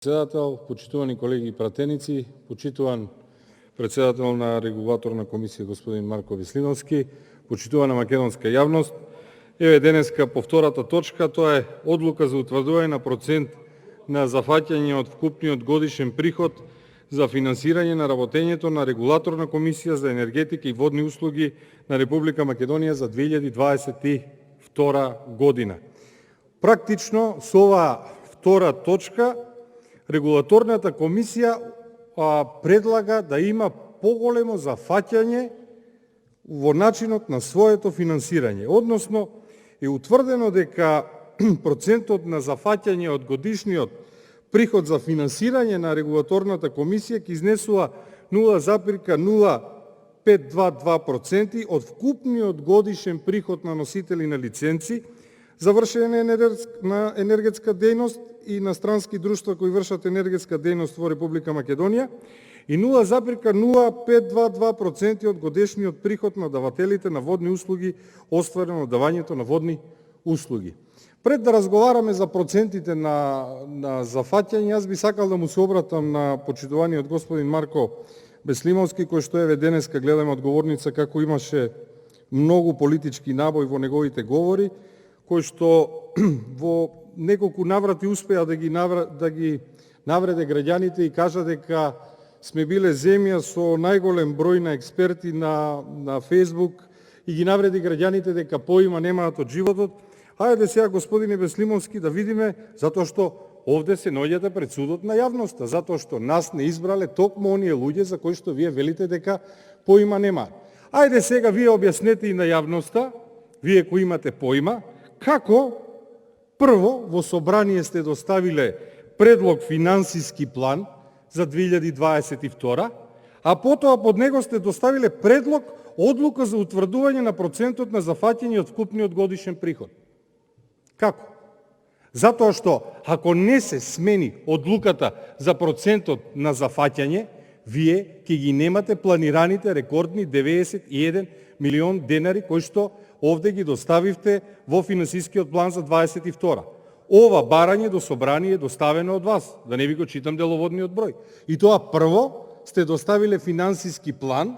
Председател, почитувани колеги и пратеници, почитуван председател на регулаторна комисија господин Марко Веслиновски, почитувана македонска јавност, еве денеска по втората точка, тоа е одлука за утврдување на процент на зафаќање од вкупниот годишен приход за финансирање на работењето на регулаторна комисија за енергетика и водни услуги на Република Македонија за 2022 година. Практично со оваа втора точка регулаторната комисија предлага да има поголемо зафаќање во начинот на своето финансирање, односно е утврдено дека процентот на зафаќање од годишниот приход за финансирање на регулаторната комисија ќе изнесува 0,0522% од вкупниот годишен приход на носители на лиценци за вршење на енергетска дејност и на странски друштва кои вршат енергетска дејност во Република Македонија и 0,0522% од годишниот приход на давателите на водни услуги остварен од давањето на водни услуги. Пред да разговараме за процентите на зафаќање, јас би сакал да му се обратам на почитуваниот господин Марко Веслиновски, кој што еве денеска гледаме од говорница како имаше многу политички набој во неговите говори, кој што во неколку наврати успеа да ги навреде граѓаните и кажа дека сме биле земја со најголем број на експерти на Фейсбук и ги навреди граѓаните дека поима немаат од животот. Хајде сега, господине Веслиновски, да видиме, затоа што овде се наоѓате пред судот на јавноста, затоа што нас не избрале токму оние луѓе за кои што вие велите дека поима немаат. Ајде сега вие објаснете и на јавноста, вие кои имате поима, како прво во собрание сте доставиле предлог финансиски план за 2022, а потоа под него сте доставиле предлог одлука за утврдување на процентот на зафаќање од вкупниот годишен приход. Како? Затоа што ако не се смени одлуката за процентот на зафаќање, вие ќе ги немате планираните рекордни 91 милион денари кои што овде ги доставивте во финансискиот план за 22. Ова барање до собрание е доставено од вас, да не ви го читам деловодниот број. И тоа прво сте доставиле финансиски план,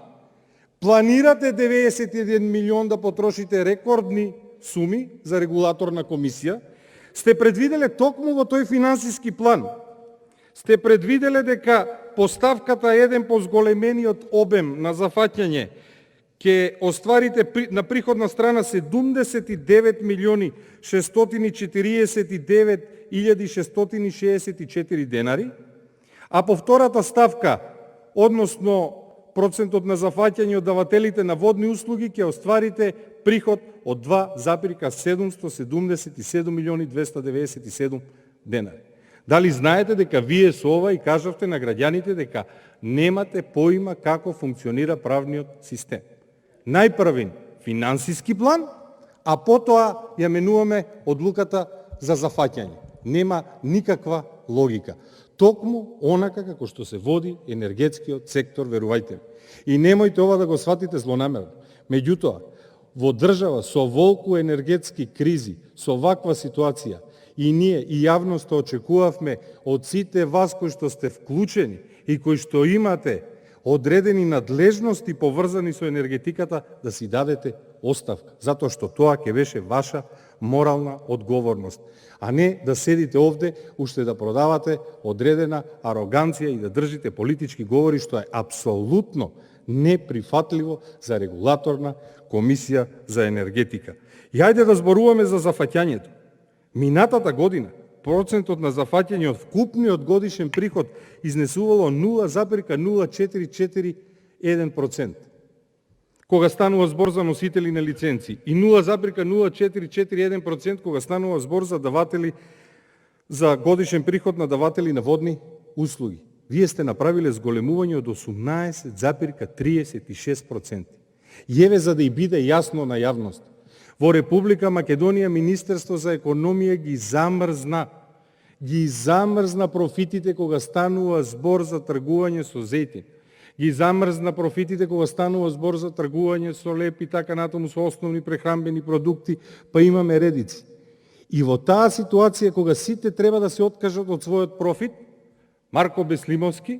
планирате 91 милион да потрошите рекордни суми за регулаторна комисија, сте предвиделе токму во тој финансиски план, сте предвиделе дека поставката 1 по зголемениот обем на зафаќање ќе остварите на приходна страна 79 милиони 649 илјади 664 денари, а по втората ставка, односно процентот на зафаќање од давателите на водни услуги, ќе остварите приход од 2,777 милиони 297 денари. Дали знаете дека вие со ова и кажавте на граѓаните дека немате поима како функционира правниот систем? Најпрвин финансиски план, а потоа ја менуваме одлуката за зафаќање. Нема никаква логика. Токму онака како што се води енергетскиот сектор, верувајте ми. И немојте ова да го сватите злонамерно. Меѓутоа, во држава со волку енергетски кризи, со ваква ситуација, и ние и јавноста очекувавме од сите вас кои што сте вклучени и кои што имате одредени надлежности поврзани со енергетиката, да си дадете оставка, затоа што тоа ќе беше ваша морална одговорност, а не да седите овде уште да продавате одредена ароганција и да држите политички говори, што е апсолутно неприфатливо за регулаторна комисија за енергетика. И ајде да зборуваме за зафаќањето. Минатата година процентот на зафаќање од вкупниот годишен приход изнесувало 0,0441%, кога станува збор за носители на лиценци, и 0,0441% кога станува збор за даватели за годишен приход на даватели на водни услуги. Вие сте направиле зголемување од 18,36%. И еве за да и биде јасно на јавност, во Република Македонија Министерство за економија ги замрзна профитите кога станува збор за тргување со зејтин. Ги замрзна профитите кога станува збор за тргување со леп и така натаму со основни прехранбени продукти, па имаме редици. И во таа ситуација кога сите треба да се откажат од својот профит, Марко Беслимовски,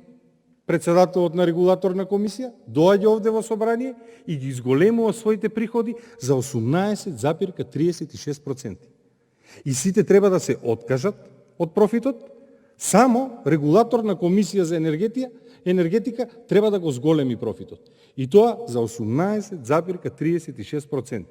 председателот на регулаторна комисија, доаѓа овде во собрание и ги изголемува своите приходи за 18,36%. И сите треба да се откажат од профитот, само регулаторна комисија за енергетика треба да го зголеми профитот. И тоа за 18,36%.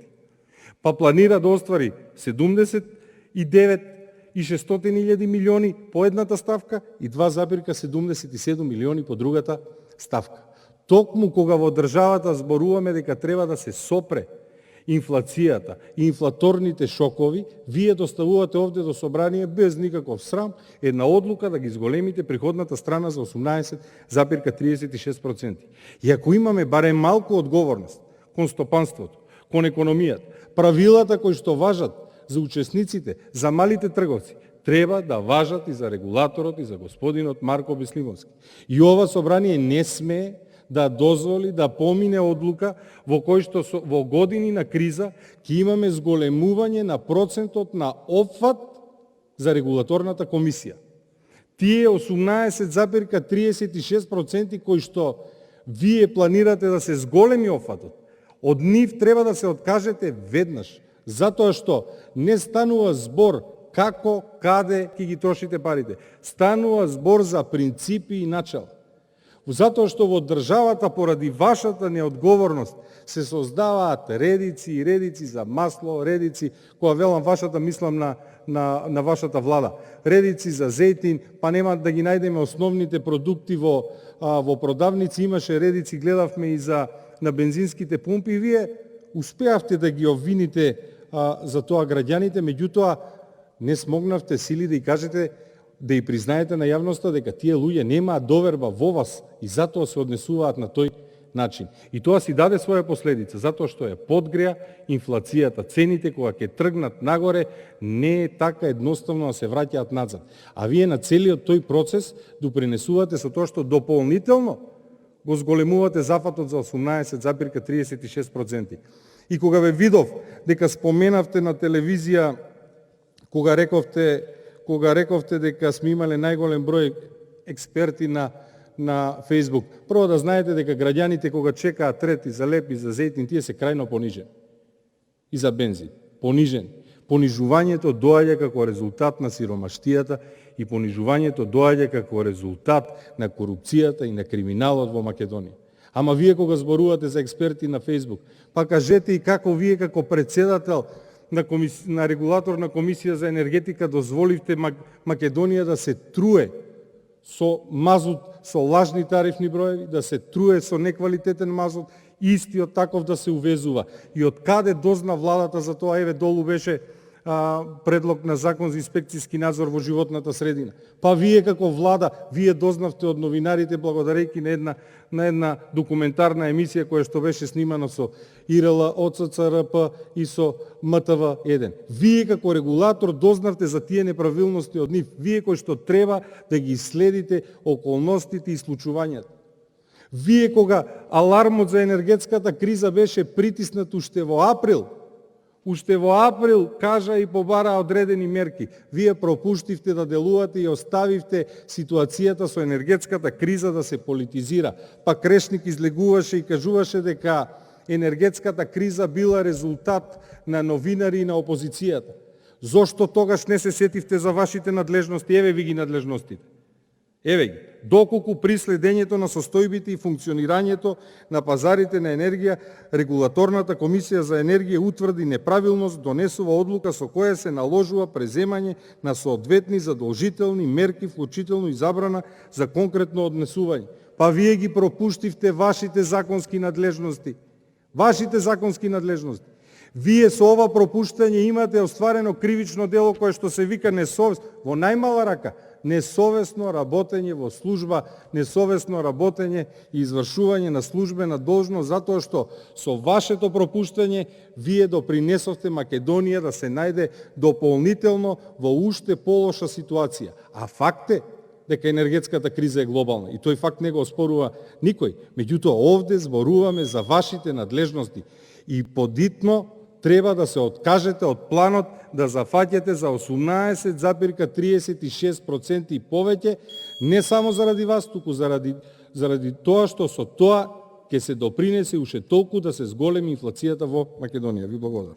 Па планира да оствари 79.600.000 милиони по едната ставка и 2,77 милиони по другата ставка. Токму кога во државата зборуваме дека треба да се сопре инфлацијата и инфлаторните шокови, вие доставувате овде до собрание без никаков срам една одлука да ги зголемите приходната страна за 18,36%. И ако имаме барем малку одговорност кон стопанството, кон економијата, правилата кои што важат за учесниците, за малите трговци, треба да важат и за регулаторот и за господинот Марко Беслимовски. И ова собрание не смее да дозволи да помине одлука во кој што во години на криза ќе имаме зголемување на процентот на опфат за регулаторната комисија. Тие 18,36% кои што вие планирате да се зголеми опфатот, од нив треба да се откажете веднаш, затоа што не станува збор како, каде ќе ги трошите парите. Станува збор за принципи и начала. Затоа што во државата поради вашата неодговорност се создаваат редици и редици за масло, редици, кога велам вашата, мислам на вашата влада, редици за зејтин, па нема да ги најдеме основните продукти во продавници, имаше редици, гледавме и на бензинските пумпи, и вие успеавте да ги обвините за тоа граѓаните, меѓутоа не смогнавте сили да и кажете, да и признаете на јавноста дека тие луѓе немаат доверба во вас и затоа се однесуваат на тој начин. И тоа си даде своја последица, затоа што ја подгреа инфлацијата. Цените кога ќе тргнат нагоре, не е така едноставно да се враќаат назад. А вие на целиот тој процес допринесувате со тоа што дополнително го зголемувате зафатот за 18,36%. И кога ве видов дека споменавте на телевизија, кога рековте дека сме имале најголем број експерти на Facebook, прво да знаете дека граѓаните кога чекаат трети за леп и за зејтин, тие се крајно понижени. И за бензин. Понижени. Понижувањето доаѓа како резултат на сиромаштијата и понижувањето доаѓа како резултат на корупцијата и на криминалот во Македонија. Ама вие кога зборувате за експерти на Facebook, па кажете и како вие како председател на регулаторна комисија за енергетика дозволивте Македонија да се труе со мазут, со лажни тарифни броеви, да се труе со неквалитетен мазут, истиот таков да се увезува. И од каде дозна владата за тоа? Еве долу беше предлог на закон за инспекцијски надзор во животната средина. Па вие како влада, вие дознавте од новинарите благодарејќи на една документарна емисија која што беше снимана со ИРЛ, ОЦЦРП и со МТВ1. Вие како регулатор дознавте за тие неправилности од нив. Вие кои што треба да ги следите околностите и случувањата. Вие кога алармот за енергетската криза беше притиснат уште во април кажа и побара одредени мерки. Вие пропуштивте да делувате и оставивте ситуацијата со енергетската криза да се политизира. Па Крешник излегуваше и кажуваше дека енергетската криза била резултат на новинари и на опозицијата. Зошто тогаш не се сетивте за вашите надлежности? Еве ви ги надлежностите. Еве ги. Доколку при следењето на состојбите и функционирањето на пазарите на енергија, регулаторната комисија за енергија утврди неправилност, донесува одлука со која се наложува преземање на соодветни задолжителни мерки, вклучително и забрана за конкретно однесување. Па вие ги пропуштивте вашите законски надлежности. Вие со ова пропуштање имате остварено кривично дело кое што се вика несовесно, во најмала рака, несовесно работење во служба, несовесно работење и извршување на службена должност, затоа што со вашето пропуштање вие допринесовте Македонија да се најде дополнително во уште полоша ситуација. А факт е дека енергетската криза е глобална и тој факт не го оспорува никој. Меѓутоа овде зборуваме за вашите надлежности и подитно треба да се откажете од планот да зафаќате за 18,36% и повеќе, не само заради вас, туку заради тоа што со тоа ќе се допринесе уште толку да се зголеми инфлацијата во Македонија. Ви благодарам.